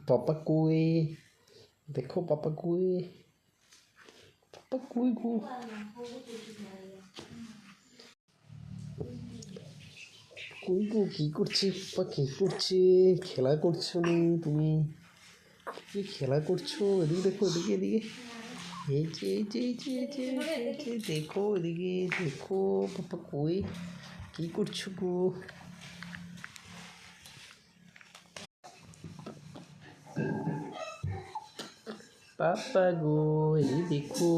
पापा कोई देखो, पापा कोई गो কই গো, কী করছে পাপা, কী করছে? খেলা করছো নি তুমি? কি খেলা করছো? এদিকে দেখো, এদিকে এদিকে, এই যে এই যে এই যে এই যে এই যে দেখো, এদিকে দেখো পাপা কই, কী করছো গো? পাপা গো, এই দেখো।